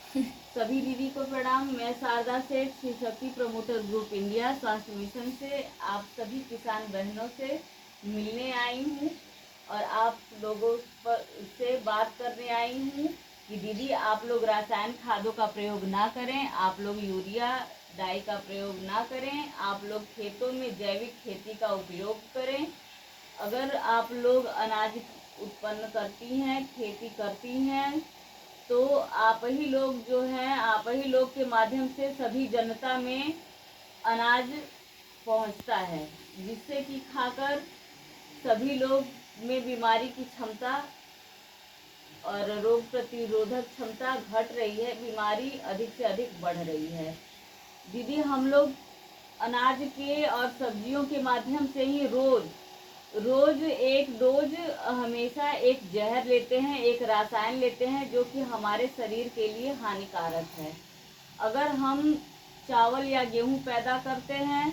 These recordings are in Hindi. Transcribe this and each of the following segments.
सभी दीदी को प्रणाम। मैं शारदा सेठ, Shri Shakti promoter group India स्वास्थ्य मिशन से आप सभी किसान बहनों से मिलने आई हूँ और आप लोगों से बात करने आई हूँ कि दीदी आप लोग रासायन खादों का प्रयोग ना करें, आप लोग यूरिया डाई का प्रयोग ना करें, आप लोग खेतों में जैविक खेती का उपयोग करें। अगर आप लोग अनाज उत्पन्न करती हैं, खेती करती हैं, तो आप ही लोग जो हैं, आप ही लोग के माध्यम से सभी जनता में अनाज पहुंचता है, जिससे कि खाकर सभी लोग में बीमारी की क्षमता और रोग प्रतिरोधक क्षमता घट रही है, बीमारी अधिक से अधिक बढ़ रही है। दीदी हम लोग अनाज के और सब्जियों के माध्यम से ही रोज एक डोज हमेशा एक जहर लेते हैं, एक रसायन लेते हैं जो कि हमारे शरीर के लिए हानिकारक है। अगर हम चावल या गेहूं पैदा करते हैं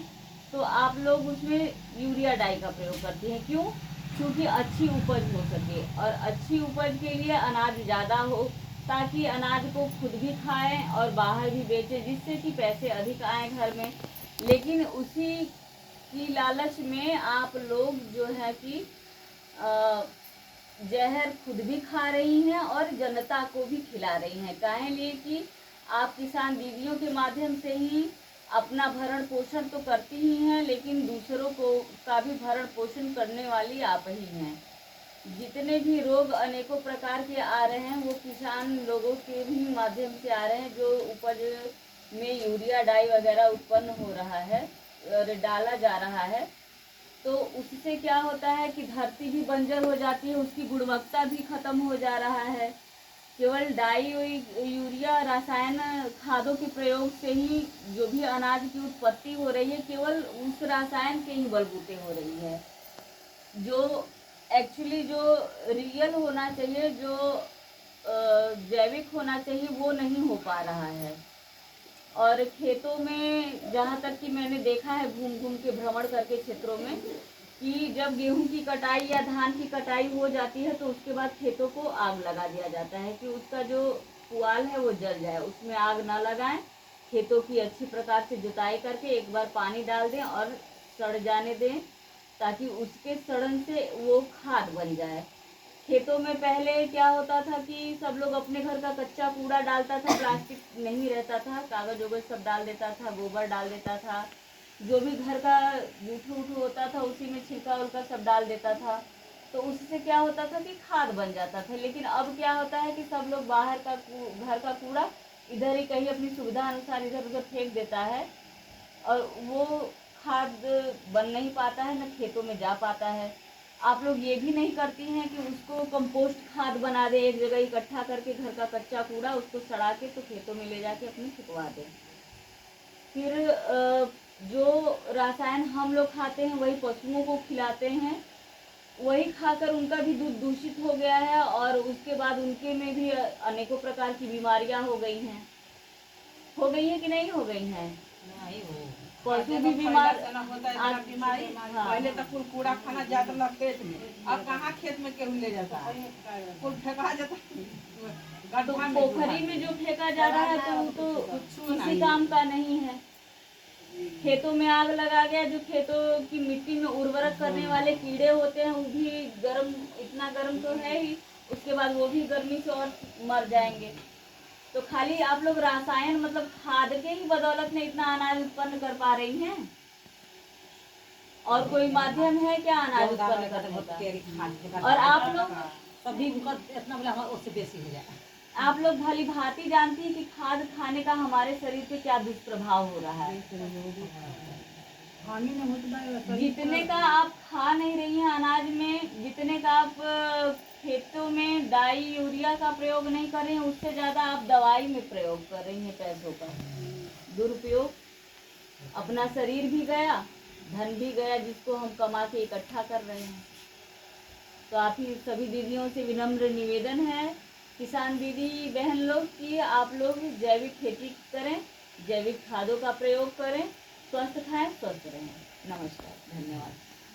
तो आप लोग उसमें यूरिया डाई का प्रयोग करते हैं। क्यों? क्योंकि अच्छी उपज हो सके और अच्छी उपज के लिए अनाज ज़्यादा हो, ताकि अनाज को खुद भी खाएं और बाहर भी बेचें, जिससे कि पैसे अधिक आए घर में। लेकिन उसी की लालच में आप लोग जो है कि जहर खुद भी खा रही हैं और जनता को भी खिला रही हैं। काहे लिए कि आप किसान दीदियों के माध्यम से ही अपना भरण पोषण तो करती ही हैं, लेकिन दूसरों को का भी भरण पोषण करने वाली आप ही हैं। जितने भी रोग अनेकों प्रकार के आ रहे हैं वो किसान लोगों के भी माध्यम से आ रहे हैं, जो उपज में यूरिया डाई वगैरह उत्पन्न हो रहा है और डाला जा रहा है। तो उससे क्या होता है कि धरती भी बंजर हो जाती है, उसकी गुणवत्ता भी खत्म हो जा रहा है। केवल डाई यूरिया रसायन खादों के प्रयोग से ही जो भी अनाज की उत्पत्ति हो रही है, केवल उस रसायन के ही बलबूते हो रही है। जो एक्चुअली जो रियल होना चाहिए, जो जैविक होना चाहिए, वो नहीं हो पा रहा है। और खेतों में जहाँ तक कि मैंने देखा है घूम घूम के भ्रमण करके क्षेत्रों में, कि जब गेहूं की कटाई या धान की कटाई हो जाती है तो उसके बाद खेतों को आग लगा दिया जाता है कि उसका जो पुआल है वो जल जाए। उसमें आग ना लगाएं, खेतों की अच्छी प्रकार से जुताई करके एक बार पानी डाल दें और सड़ जाने दें, ताकि उसके सड़न से वो खाद बन जाए। खेतों में पहले क्या होता था कि सब लोग अपने घर का कच्चा कूड़ा डालता था, प्लास्टिक नहीं रहता था, कागज वगज सब डाल देता था, गोबर डाल देता था, जो भी घर का जूठू उठू होता था उसी में छिलका उलका सब डाल देता था। तो उससे क्या होता था कि खाद बन जाता था। लेकिन अब क्या होता है कि सब लोग बाहर का घर का कूड़ा इधर ही कहीं अपनी सुविधा अनुसार इधर उधर फेंक देता है और वो खाद बन नहीं पाता है, न खेतों में जा पाता है। आप लोग ये भी नहीं करती हैं कि उसको कंपोस्ट खाद बना दे, एक जगह इकट्ठा करके घर का कच्चा कूड़ा उसको सड़ा के तो खेतों में ले जाके अपने छिपवा दें। फिर जो रसायन हम लोग खाते हैं वही पशुओं को खिलाते हैं, वही खाकर उनका भी दूध दूषित हो गया है और उसके बाद उनके में भी अनेकों प्रकार की बीमारियां हो गई हैं कि नहीं हो गई हैं? पशु भी बीमार बीमारी। हाँ। पहले तो कुल कूड़ा खाना जाता था खेत में, अब कहाँ खेत में केहू ले जाता है, कुल फेंका जाता है। तो पोखरी में जो फेंका जा रहा है तो वो तो किसी काम का नहीं है। खेतों में आग लगा गया, जो खेतों की मिट्टी में उर्वरक करने वाले कीड़े होते हैं वो भी गर्म, इतना गर्म तो है ही, उसके बाद वो भी गर्मी से और मर जाएंगे। तो खाली आप लोग रसायन मतलब खाद के ही बदौलत में इतना अनाज उत्पन्न कर पा रही हैं, और कोई माध्यम है क्या अनाज उत्पन्न करने का? और आप लोग भली भांति जानती हैं कि खाद खाने का हमारे शरीर पे क्या दुष्प्रभाव हो रहा है। जितने का आप खा नहीं रही हैं अनाज में, जितने का आप खेतों में डाई यूरिया का प्रयोग नहीं कर रही हैं, उससे ज़्यादा आप दवाई में प्रयोग कर रही हैं। पैसों का दुरुपयोग, अपना शरीर भी गया, धन भी गया, जिसको हम कमा के इकट्ठा कर रहे हैं। तो आप ही सभी दीदियों से विनम्र निवेदन है, किसान दीदी बहन लोग, कि आप लोग जैविक खेती करें, जैविक खादों का प्रयोग करें, स्वस्थ खाएं, स्वस्थ रहें। नमस्कार, धन्यवाद।